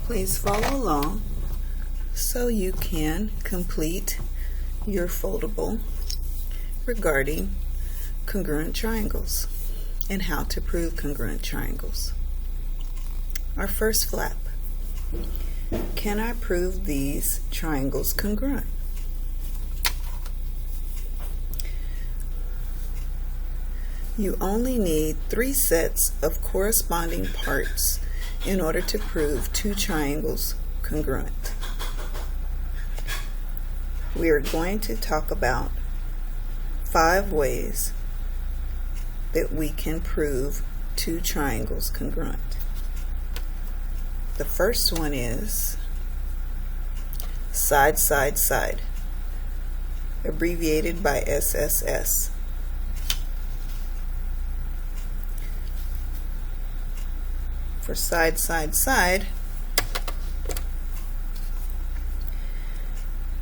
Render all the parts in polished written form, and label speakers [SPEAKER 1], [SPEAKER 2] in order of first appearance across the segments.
[SPEAKER 1] Please follow along so you can complete your foldable regarding congruent triangles and how to prove congruent triangles. Our first flap. Can I prove these triangles congruent? You only need 3 sets of corresponding parts in order to prove 2 triangles congruent. We are going to talk about 5 ways that we can prove 2 triangles congruent. The first one is side, side, side, abbreviated by SSS. For side, side, side,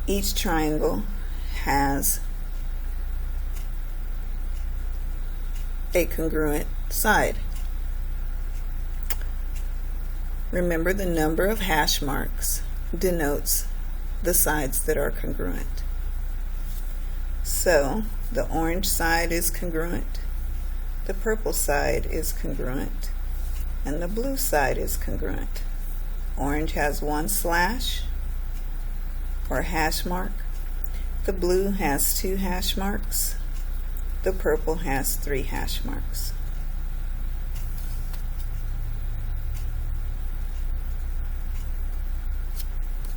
[SPEAKER 1] each triangle has a congruent side. Remember, the number of hash marks denotes the sides that are congruent. So the orange side is congruent, the purple side is congruent, and the blue side is congruent. Orange has 1 slash or hash mark. The blue has 2 hash marks. The purple has 3 hash marks.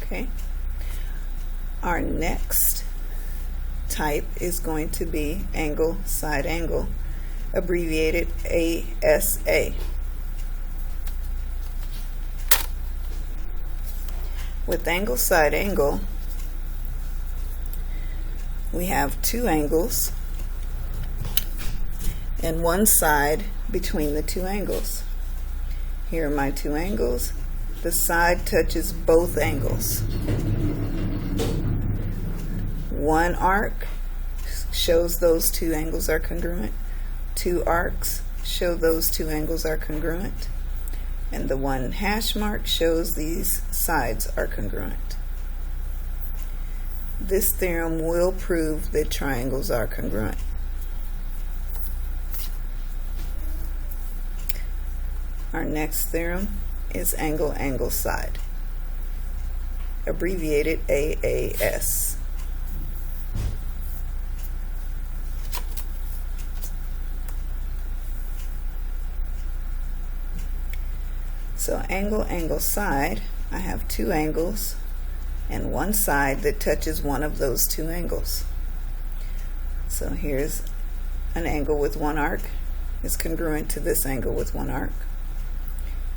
[SPEAKER 1] Okay. Our next type is going to be angle, side, angle, abbreviated ASA. With angle, side, angle, we have 2 angles and 1 side between the 2 angles. Here are my 2 angles. The side touches both angles. 1 arc shows those 2 angles are congruent. 2 arcs show those 2 angles are congruent. And the 1 hash mark shows these sides are congruent. This theorem will prove that triangles are congruent. Our next theorem is angle, angle, side, abbreviated AAS. So angle, angle, side, I have 2 angles and 1 side that touches one of those 2 angles. So here's an angle with 1 arc is congruent to this angle with 1 arc.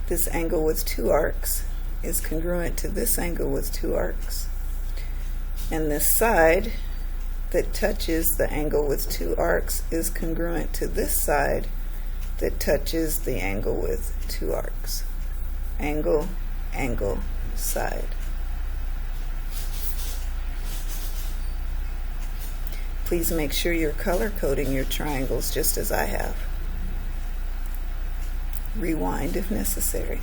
[SPEAKER 1] This angle with 2 arcs is congruent to this angle with 2 arcs. And this side that touches the angle with 2 arcs is congruent to this side that touches the angle with 2 arcs. Angle, angle, side. Please make sure you're color coding your triangles just as I have. Rewind if necessary.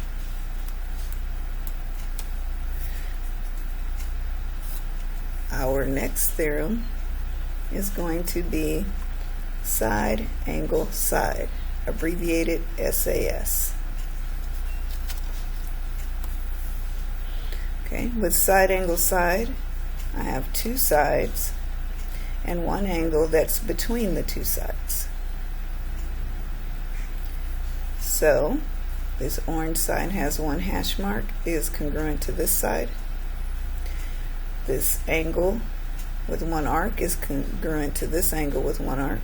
[SPEAKER 1] Our next theorem is going to be side, angle, side, abbreviated SAS. Okay, with side, angle, side, I have 2 sides and 1 angle that's between the 2 sides. So this orange side has 1 hash mark, is congruent to this side. This angle with 1 arc is congruent to this angle with 1 arc.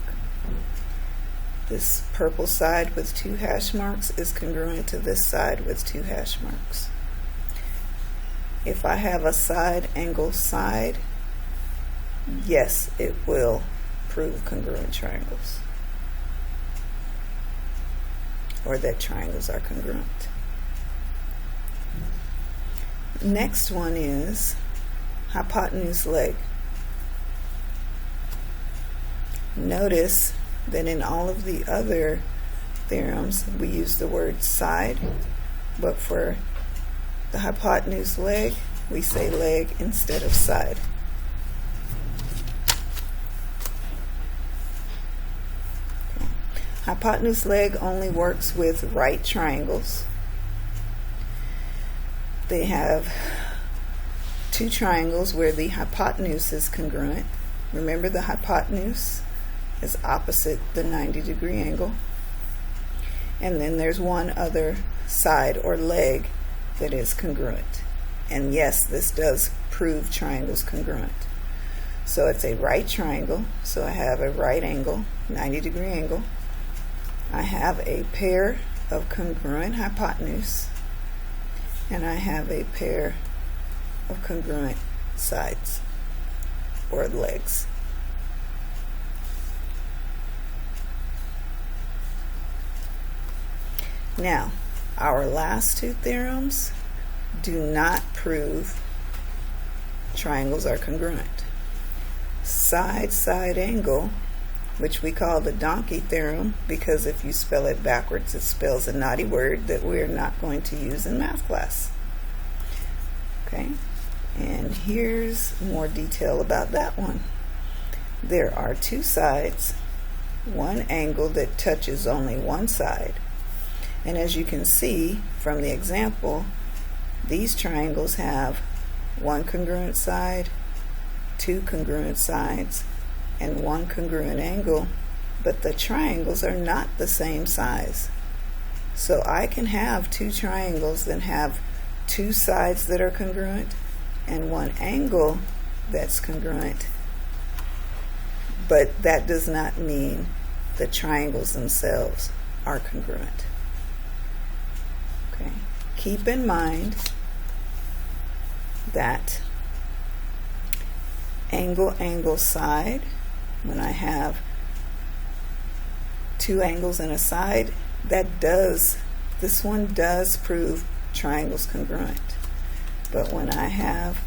[SPEAKER 1] This purple side with 2 hash marks is congruent to this side with 2 hash marks. If I have a side, angle, side, yes, it will prove congruent triangles, or that triangles are congruent. Next one is hypotenuse leg. Notice that in all of the other theorems we use the word side, but for the hypotenuse leg, we say leg instead of side. Hypotenuse leg only works with right triangles. They have two triangles where the hypotenuse is congruent. Remember, the hypotenuse is opposite the 90-degree angle. And then there's one other side or leg that is congruent. And yes, this does prove triangles congruent. So it's a right triangle, so I have a right angle, 90-degree angle. I have a pair of congruent hypotenuse, and I have a pair of congruent sides or legs. Now, our last two theorems do not prove triangles are congruent. Side-side angle, which we call the donkey theorem, because if you spell it backwards, it spells a naughty word that we're not going to use in math class. Okay, and here's more detail about that one. There are two sides, one angle that touches only one side. And as you can see from the example, these triangles have one congruent side, two congruent sides, and one congruent angle, but the triangles are not the same size. So I can have two triangles that have two sides that are congruent and one angle that's congruent, but that does not mean the triangles themselves are congruent. Okay. Keep in mind that angle side, when I have two angles and a side, this one does prove triangles congruent. But when I have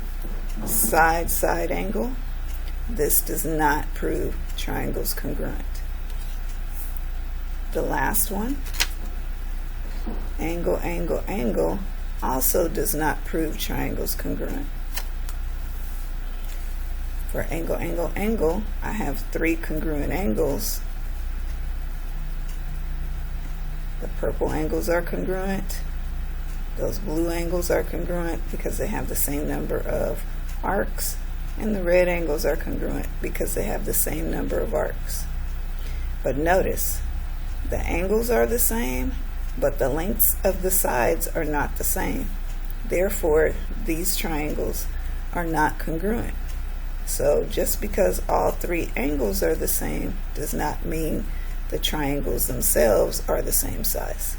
[SPEAKER 1] side angle, this does not prove triangles congruent. The last one, angle, also does not prove triangles congruent. For angle, I have three congruent angles. The purple angles are congruent. Those blue angles are congruent because they have the same number of arcs. And the red angles are congruent because they have the same number of arcs. But notice, the angles are the same, but the lengths of the sides are not the same. Therefore, these triangles are not congruent. So just because all three angles are the same does not mean the triangles themselves are the same size.